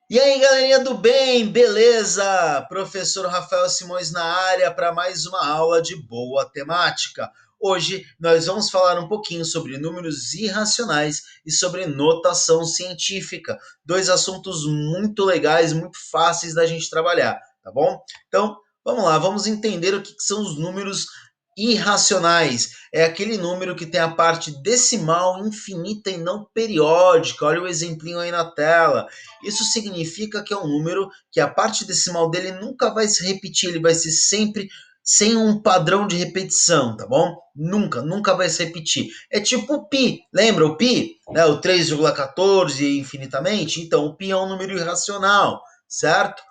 E aí, galerinha do bem, beleza? Professor Rafael Simões na área para mais uma aula de boa temática. Hoje nós vamos falar um pouquinho sobre números irracionais e sobre notação científica. Dois assuntos muito legais, muito fáceis da gente trabalhar, tá bom? Então, vamos lá, vamos entender o que são os números irracionais. É aquele número que tem a parte decimal infinita e não periódica. Olha o exemplinho aí na tela. Isso significa que é um número que a parte decimal dele nunca vai se repetir, ele vai ser sempre sem um padrão de repetição, tá bom? Nunca vai se repetir. É tipo o pi, lembra o pi? Né? O 3,14 infinitamente? Então, o pi é um número irracional, certo?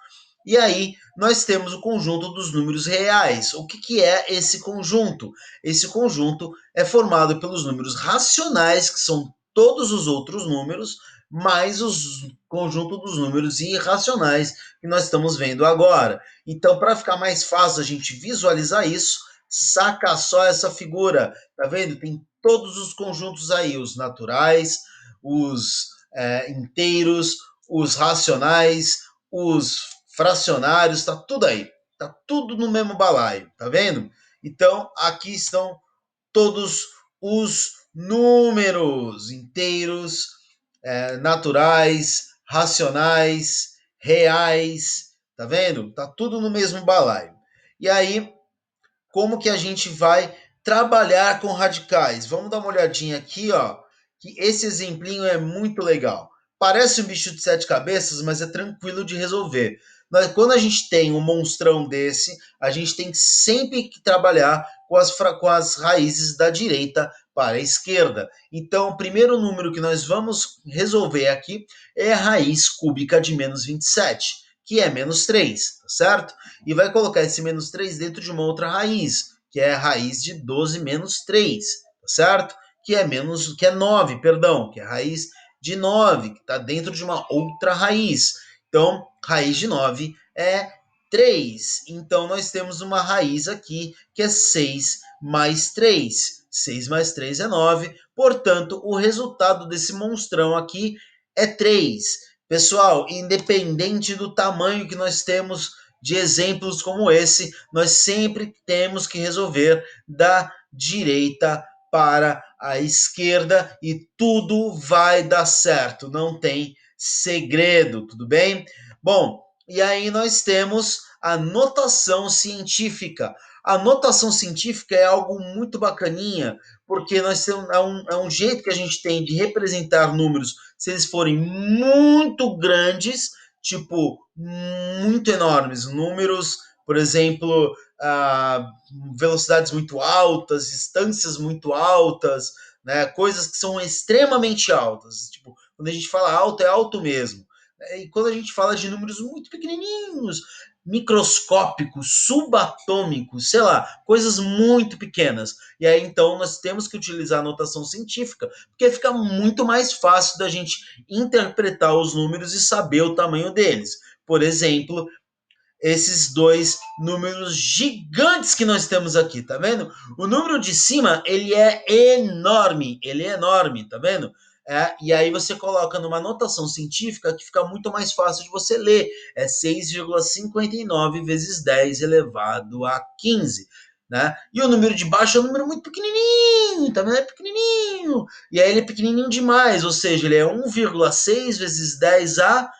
E aí, nós temos o conjunto dos números reais. O que é esse conjunto? Esse conjunto é formado pelos números racionais, que são todos os outros números, mais o conjunto dos números irracionais que nós estamos vendo agora. Então, para ficar mais fácil a gente visualizar isso, saca só essa figura. Tá vendo? Tem todos os conjuntos aí, os naturais, os inteiros, os racionais, os fracionários, tá tudo aí. Tá tudo no mesmo balaio, tá vendo? Então, aqui estão todos os números inteiros, naturais, racionais, reais, tá vendo? Tá tudo no mesmo balaio. E aí, como que a gente vai trabalhar com radicais? Vamos dar uma olhadinha aqui, ó, que esse exemplinho é muito legal. Parece um bicho de sete cabeças, mas é tranquilo de resolver. Quando a gente tem um monstrão desse, a gente tem sempre que trabalhar com as raízes da direita para a esquerda. Então, o primeiro número que nós vamos resolver aqui é a raiz cúbica de menos 27, que é menos 3, tá certo? E vai colocar esse menos 3 dentro de uma outra raiz, que é a raiz de 12 menos 3, tá certo? Que é 9, perdão, que é a raiz de 9, que está dentro de uma outra raiz. Então, raiz de 9 é 3. Então, nós temos uma raiz aqui que é 6 mais 3. 6 mais 3 é 9. Portanto, o resultado desse monstrão aqui é 3. Pessoal, independente do tamanho que nós temos de exemplos como esse, nós sempre temos que resolver da direita para a esquerda e tudo vai dar certo, não tem segredo, tudo bem? Bom, e aí nós temos a notação científica. A notação científica é algo muito bacaninha, porque nós temos, é um jeito que a gente tem de representar números se eles forem muito grandes, tipo, muito enormes, números, por exemplo, velocidades muito altas, distâncias muito altas, né, coisas que são extremamente altas. Tipo, quando a gente fala alto, é alto mesmo. E quando a gente fala de números muito pequenininhos, microscópicos, subatômicos, sei lá, coisas muito pequenas. E aí então nós temos que utilizar a notação científica, porque fica muito mais fácil da gente interpretar os números e saber o tamanho deles. Por exemplo, esses dois números gigantes que nós temos aqui, tá vendo? O número de cima, ele é enorme, tá vendo? E aí você coloca numa notação científica que fica muito mais fácil de você ler. É 6,59 vezes 10 elevado a 15. Né? E o número de baixo é um número muito pequenininho, tá vendo? É pequenininho. E aí ele é pequenininho demais, ou seja, ele é 1,6 vezes 10 a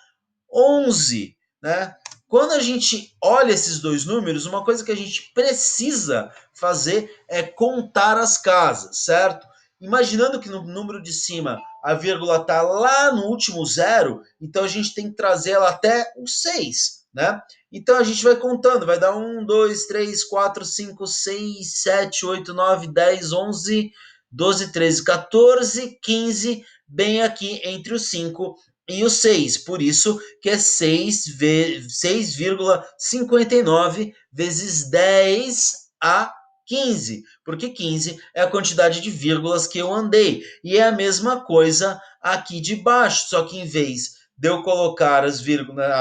11, né? Quando a gente olha esses dois números, uma coisa que a gente precisa fazer é contar as casas, certo? Imaginando que no número de cima a vírgula está lá no último zero, então a gente tem que trazer ela até o 6, né? Então a gente vai contando, vai dar 1, 2, 3, 4, 5, 6, 7, 8, 9, 10, 11, 12, 13, 14, 15, bem aqui entre os 5 e o 6, por isso que é 6,59 vezes 10 a 15, porque 15 é a quantidade de vírgulas que eu andei. E é a mesma coisa aqui de baixo, só que em vez de eu colocar a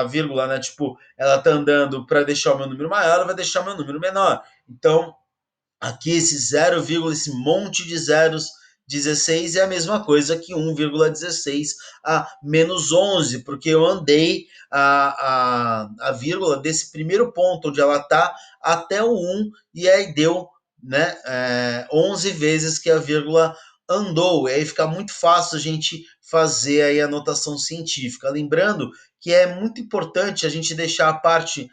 vírgula, né, tipo, ela tá andando para deixar o meu número maior, ela vai deixar o meu número menor. Então, aqui esse 0, esse monte de zeros 16 é a mesma coisa que 1,16 a -11, porque eu andei a vírgula desse primeiro ponto onde ela está até o 1, e aí deu, né, 11 vezes que a vírgula andou, e aí fica muito fácil a gente fazer aí a notação científica. Lembrando que é muito importante a gente deixar a parte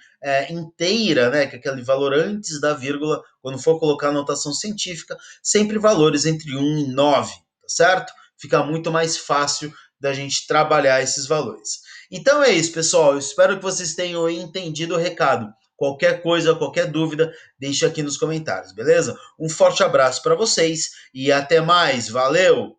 inteira, né, que é aquele valor antes da vírgula, quando for colocar a notação científica, sempre valores entre 1 e 9, tá certo? Fica muito mais fácil da gente trabalhar esses valores. Então é isso, pessoal. Eu espero que vocês tenham entendido o recado. Qualquer coisa, qualquer dúvida, deixe aqui nos comentários, beleza? Um forte abraço para vocês e até mais. Valeu!